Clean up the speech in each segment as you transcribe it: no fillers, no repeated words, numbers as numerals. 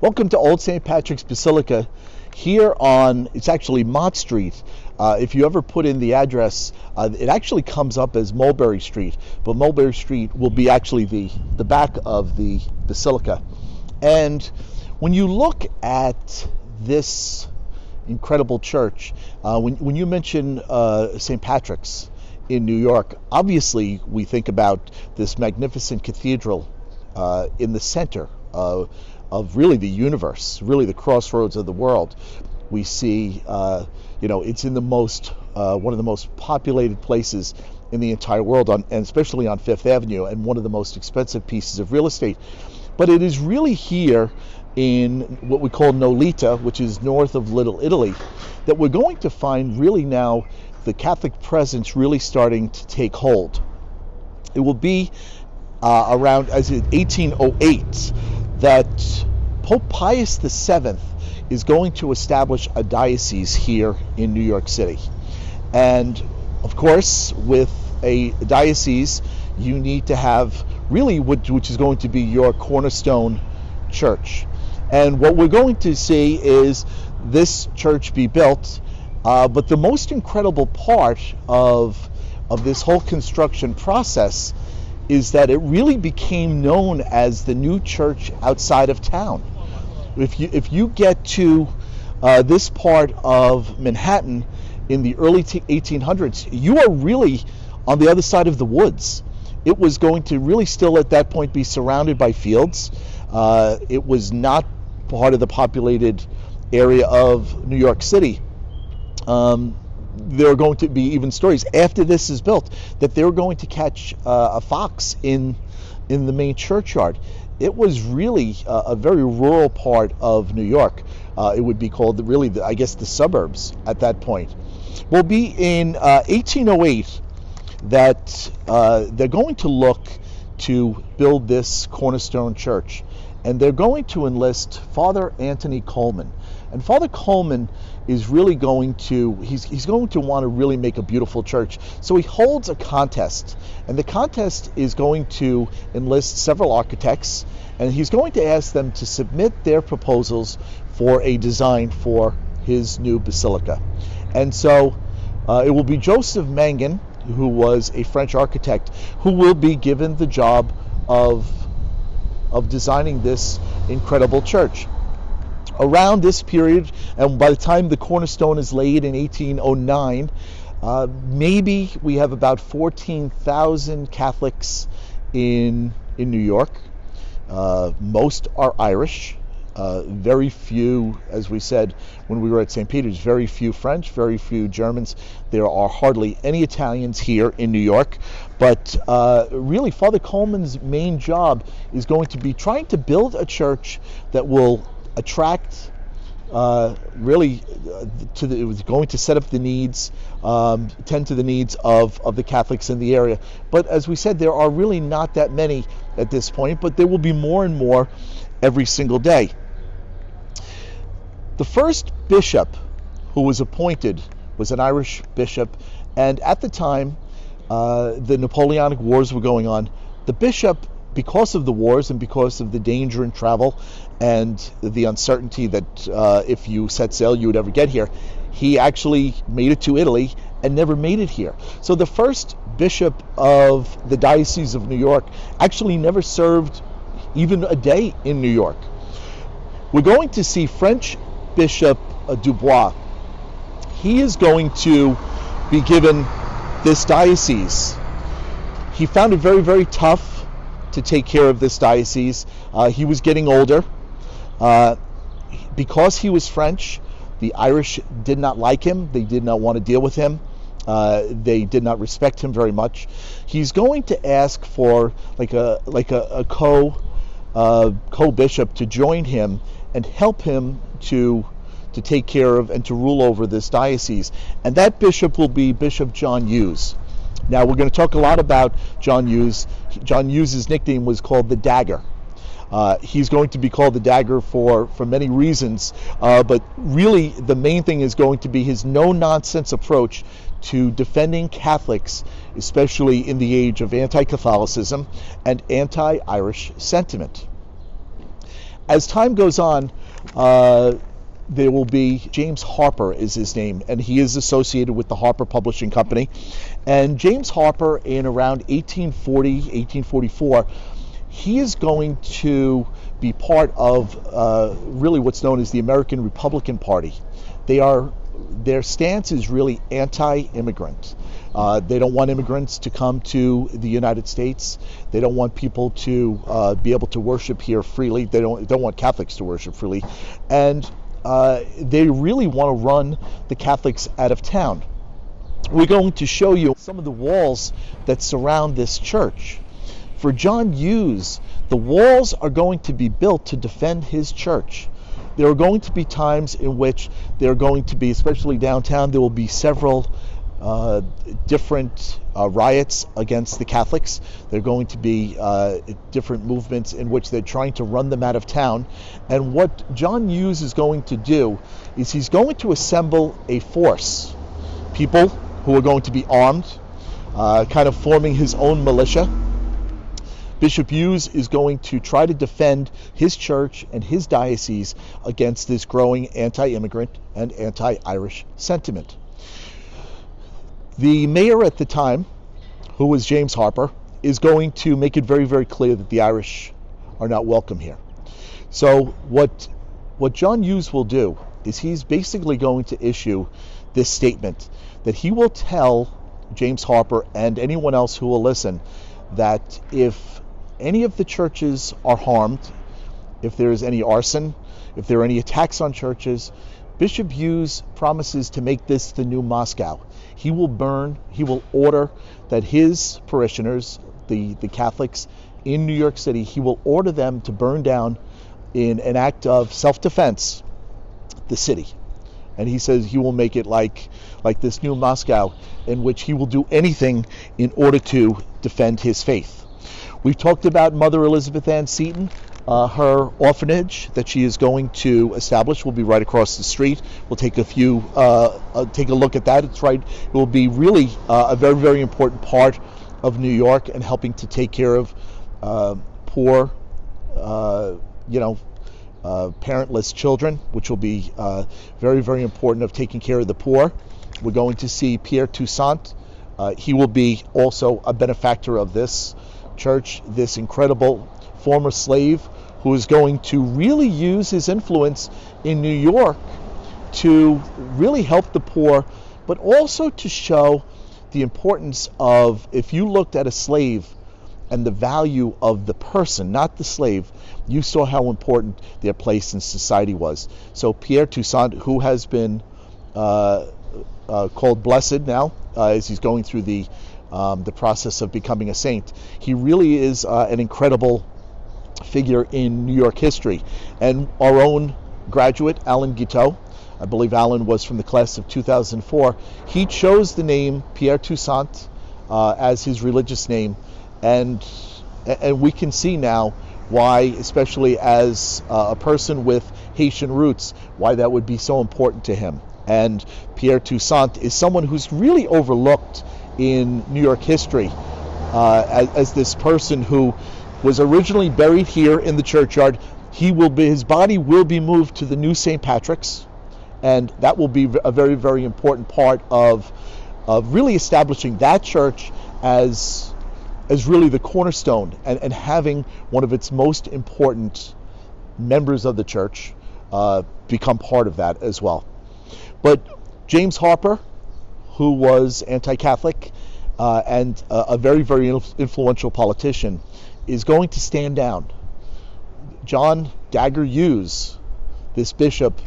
Welcome to Old St. Patrick's Basilica here on, it's actually Mott Street. If you ever put in the address, it actually comes up as Mulberry Street, but Mulberry Street will be actually the back of the Basilica. And when you look at this incredible church, when you mention St. Patrick's in New York, obviously we think about this magnificent cathedral in the center of really the universe, really the crossroads of the world. We see, it's in the one of the most populated places in the entire world, and especially on Fifth Avenue, and one of the most expensive pieces of real estate. But it is really here in what we call Nolita, which is north of Little Italy, that we're going to find really now the Catholic presence really starting to take hold. It will be around 1808 that Pope Pius VII is going to establish a diocese here in New York City. And of course, with a diocese, you need to have really which is going to be your cornerstone church. And what we're going to see is this church be built, but the most incredible part of this whole construction process is that it really became known as the new church outside of town. If you get to this part of Manhattan in the early 1800s, you are really on the other side of the woods. It was going to really still at that point be surrounded by fields. It was not part of the populated area of New York City. There are going to be even stories after this is built that they were going to catch a fox in the main churchyard. It was really a very rural part of New York. It would be called really, the suburbs at that point. Will be in 1808 that they're going to look to build this cornerstone church, and they're going to enlist Father Anthony Coleman. And Father Coleman is really going to, he's going to want to really make a beautiful church. So he holds a contest, and the contest is going to enlist several architects, and he's going to ask them to submit their proposals for a design for his new basilica. And so it will be Joseph Mangan, who was a French architect, who will be given the job of designing this incredible church. Around this period, and by the time the cornerstone is laid in 1809, maybe we have about 14,000 Catholics in New York. Most are Irish. Very few, as we said when we were at St. Peter's, very few French, very few Germans. There are hardly any Italians here in New York. But really, Father Coleman's main job is going to be trying to build a church that will attract it was going to set up the needs, tend to the needs of the Catholics in the area. But as we said, there are really not that many at this point, but there will be more and more every single day. The first bishop who was appointed was an Irish bishop, and at the time the Napoleonic Wars were going on. The bishop, because of the wars and because of the danger in travel and the uncertainty that if you set sail you would ever get here, he actually made it to Italy and never made it here. So the first bishop of the Diocese of New York actually never served even a day in New York. We're going to see French Bishop Dubois. He is going to be given this diocese. He found it very, very tough to take care of this diocese. He was getting older. Because he was French, the Irish did not like him. They did not want to deal with him. They did not respect him very much. He's going to ask for like a co-bishop to join him and help him to take care of and to rule over this diocese. And that bishop will be Bishop John Hughes. Now we're going to talk a lot about John Hughes. John Hughes' nickname was called the Dagger. He's going to be called the Dagger for many reasons, but really the main thing is going to be his no-nonsense approach to defending Catholics, especially in the age of anti-Catholicism and anti-Irish sentiment. As time goes on, there will be James Harper is his name, and he is associated with the Harper Publishing Company. And James Harper, in around 1840, 1844, he is going to be part of really what's known as the American Republican Party. Their stance is really anti-immigrant. They don't want immigrants to come to the United States. They don't want people to be able to worship here freely. They don't want Catholics to worship freely, and they really want to run the Catholics out of town. We're going to show you some of the walls that surround this church. For John Hughes, the walls are going to be built to defend his church. There are going to be times in which there are going to be, especially downtown, there will be several different riots against the Catholics. There are going to be different movements in which they're trying to run them out of town. And what John Hughes is going to do is he's going to assemble a force, people who are going to be armed, kind of forming his own militia. Bishop Hughes is going to try to defend his church and his diocese against this growing anti-immigrant and anti-Irish sentiment. The mayor at the time, who was James Harper, is going to make it very, very clear that the Irish are not welcome here. So what John Hughes will do is he's basically going to issue this statement that he will tell James Harper and anyone else who will listen that if any of the churches are harmed, if there is any arson, if there are any attacks on churches, Bishop Hughes promises to make this the new Moscow. He will order that his parishioners, the Catholics in New York City, he will order them to burn down in an act of self-defense the city. And he says he will make it like this new Moscow, in which he will do anything in order to defend his faith. We've talked about Mother Elizabeth Ann Seton. Her orphanage that she is going to establish will be right across the street. We'll take take a look at that. It will be really a very, very important part of New York and helping to take care of poor, parentless children, which will be very, very important of taking care of the poor. We're going to see Pierre Toussaint. He will be also a benefactor of this church, this incredible former slave who is going to really use his influence in New York to really help the poor, but also to show the importance of, if you looked at a slave and the value of the person, not the slave, you saw how important their place in society was. So Pierre Toussaint, who has been called blessed now, as he's going through the process of becoming a saint, he really is an incredible figure in New York history. And our own graduate, Alan Guiteau, I believe Alan was from the class of 2004, he chose the name Pierre Toussaint as his religious name, and we can see now why, especially as a person with Haitian roots, why that would be so important to him. And Pierre Toussaint is someone who's really overlooked in New York history as this person who was originally buried here in the churchyard. His body will be moved to the new St. Patrick's, and that will be a very, very important part of really establishing that church as really the cornerstone and having one of its most important members of the church become part of that as well. But James Harper, who was anti-Catholic and a very, very influential politician, is going to stand down. John Dagger Hughes, this bishop,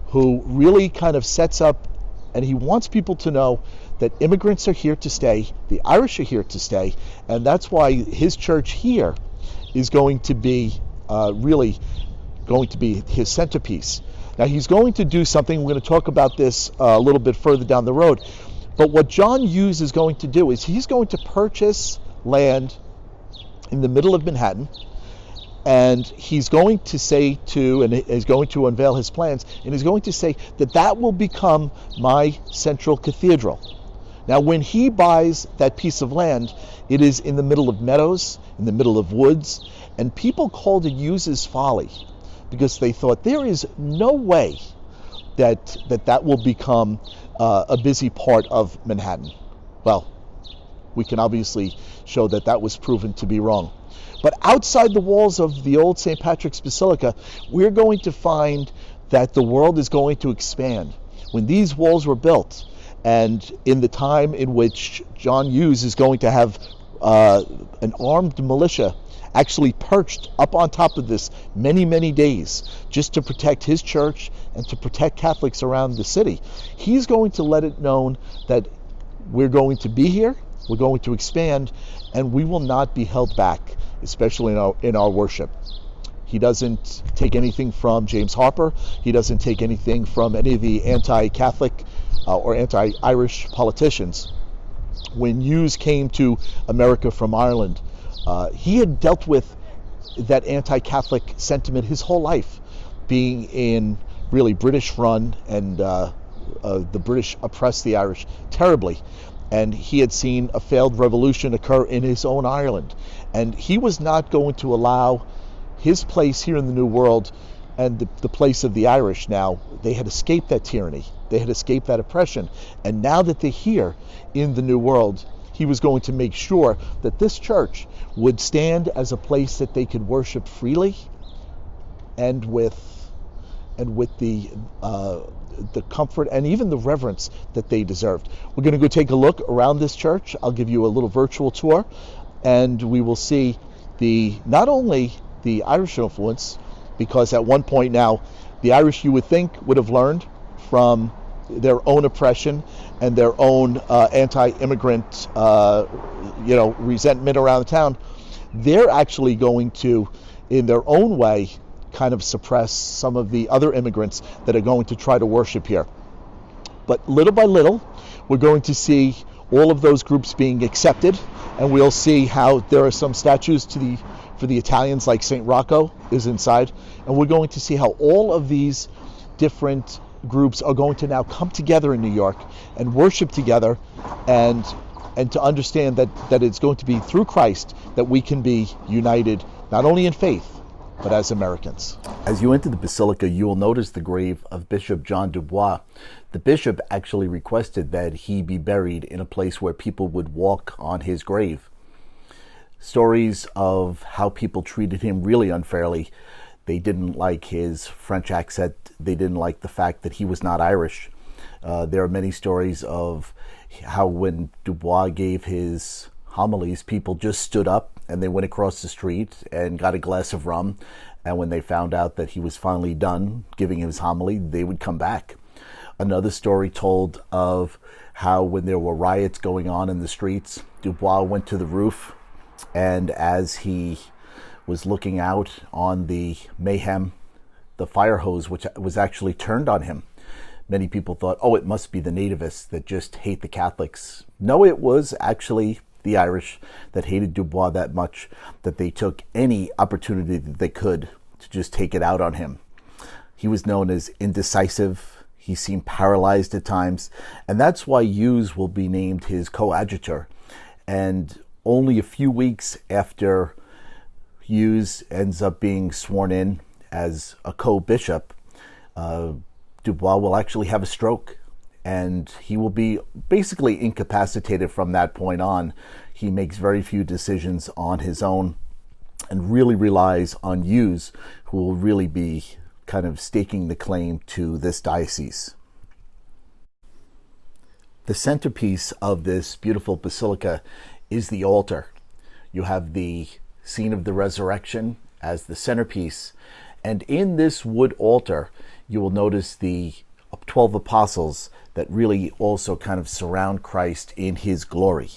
who really kind of sets up, and he wants people to know that immigrants are here to stay, the Irish are here to stay, and that's why his church here is going to be really going to be his centerpiece. Now he's going to do something, we're going to talk about this a little bit further down the road, but what John Hughes is going to do is he's going to purchase land in the middle of Manhattan, and he's going to say and is going to unveil his plans, and he's going to say that will become my central cathedral. Now when he buys that piece of land, it is in the middle of meadows, in the middle of woods, and people called it Hughes's Folly, because they thought there is no way that will become a busy part of Manhattan. Well, we can obviously show that was proven to be wrong. But outside the walls of the old St. Patrick's Basilica, we're going to find that the world is going to expand. When these walls were built, and in the time in which John Hughes is going to have an armed militia actually perched up on top of this many, many days just to protect his church and to protect Catholics around the city, he's going to let it known that we're going to be here, we're going to expand, and we will not be held back, especially in our worship. He doesn't take anything from James Harper. He doesn't take anything from any of the anti-Catholic or anti-Irish politicians. When Hughes came to America from Ireland, he had dealt with that anti-Catholic sentiment his whole life, being in really British run, and the British oppressed the Irish terribly. And he had seen a failed revolution occur in his own Ireland. And he was not going to allow his place here in the New World and the place of the Irish. Now, they had escaped that tyranny. They had escaped that oppression. And now that they're here in the New World, he was going to make sure that this church would stand as a place that they could worship freely and with the comfort and even the reverence that they deserved. We're going to go take a look around this church. I'll give you a little virtual tour, and we will see not only the Irish influence, because at one point now, the Irish, you would think, would have learned from their own oppression and their own anti-immigrant resentment around the town. They're actually going to, in their own way, kind of suppress some of the other immigrants that are going to try to worship here. But little by little, we're going to see all of those groups being accepted, and we'll see how there are some statues for the Italians, like St. Rocco is inside, and we're going to see how all of these different groups are going to now come together in New York and worship together, and to understand that it's going to be through Christ that we can be united, not only in faith, but as Americans. As you enter the Basilica, you will notice the grave of Bishop John Dubois. The bishop actually requested that he be buried in a place where people would walk on his grave. Stories of how people treated him really unfairly. They didn't like his French accent. They didn't like the fact that he was not Irish. There are many stories of how when Dubois gave his homilies, people just stood up and they went across the street and got a glass of rum. And when they found out that he was finally done giving his homily, they would come back. Another story told of how when there were riots going on in the streets, Dubois went to the roof, and as he was looking out on the mayhem, the fire hose, which was actually turned on him. Many people thought, oh, it must be the nativists that just hate the Catholics. No, it was actually the Irish that hated Dubois that much that they took any opportunity that they could to just take it out on him. He was known as indecisive. He seemed paralyzed at times, and that's why Hughes will be named his coadjutor. And only a few weeks after Hughes ends up being sworn in as a co-bishop, Dubois will actually have a stroke, and he will be basically incapacitated from that point on. He makes very few decisions on his own and really relies on Hughes, who will really be kind of staking the claim to this diocese. The centerpiece of this beautiful basilica is the altar. You have the scene of the resurrection as the centerpiece, and in this wood altar you will notice the 12 apostles that really also kind of surround Christ in his glory.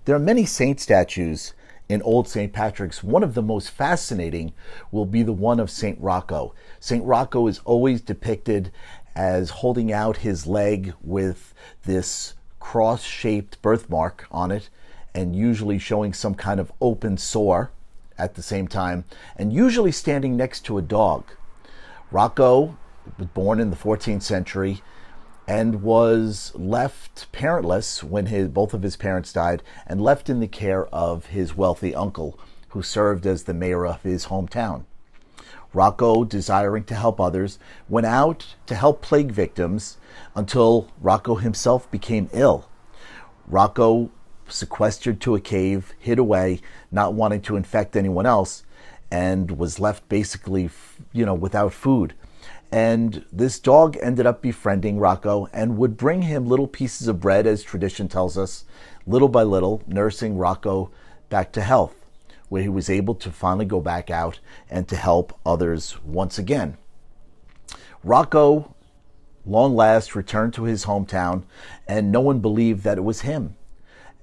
There are many saint statues in Old St. Patrick's. One of the most fascinating will be the one of St. Rocco. St. Rocco is always depicted as holding out his leg with this cross-shaped birthmark on it, and usually showing some kind of open sore at the same time, and usually standing next to a dog. Rocco was born in the 14th century and was left parentless when both of his parents died, and left in the care of his wealthy uncle, who served as the mayor of his hometown. Rocco, desiring to help others, went out to help plague victims until Rocco himself became ill. Rocco sequestered to a cave, hid away, not wanting to infect anyone else, and was left basically, without food. And this dog ended up befriending Rocco and would bring him little pieces of bread, as tradition tells us, little by little, nursing Rocco back to health, where he was able to finally go back out and to help others once again. Rocco, long last, returned to his hometown, and no one believed that it was him.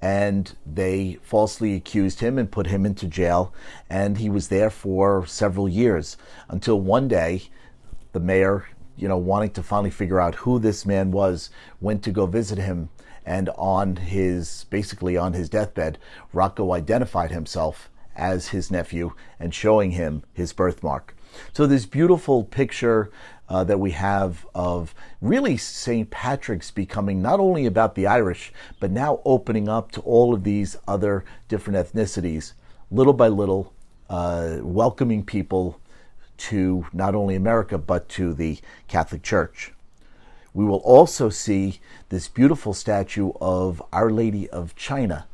And they falsely accused him and put him into jail, and he was there for several years, until one day the mayor, wanting to finally figure out who this man was, went to go visit him, and on his deathbed, Rocco identified himself as his nephew and showing him his birthmark. So this beautiful picture that we have of really St. Patrick's becoming not only about the Irish, but now opening up to all of these other different ethnicities, little by little, welcoming people to not only America, but to the Catholic Church. We will also see this beautiful statue of Our Lady of China,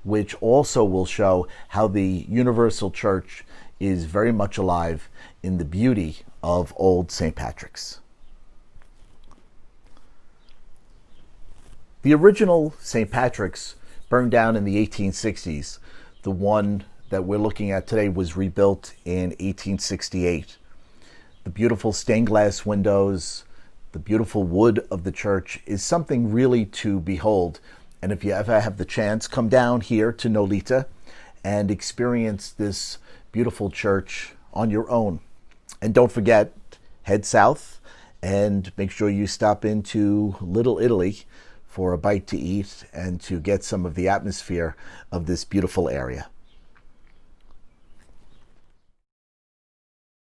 which also will show how the Universal Church is very much alive in the beauty of old St. Patrick's. The original St. Patrick's burned down in the 1860s. The one that we're looking at today was rebuilt in 1868. The beautiful stained glass windows, the beautiful wood of the church is something really to behold. And if you ever have the chance, come down here to Nolita and experience this beautiful church on your own. And don't forget, head south and make sure you stop into Little Italy for a bite to eat and to get some of the atmosphere of this beautiful area.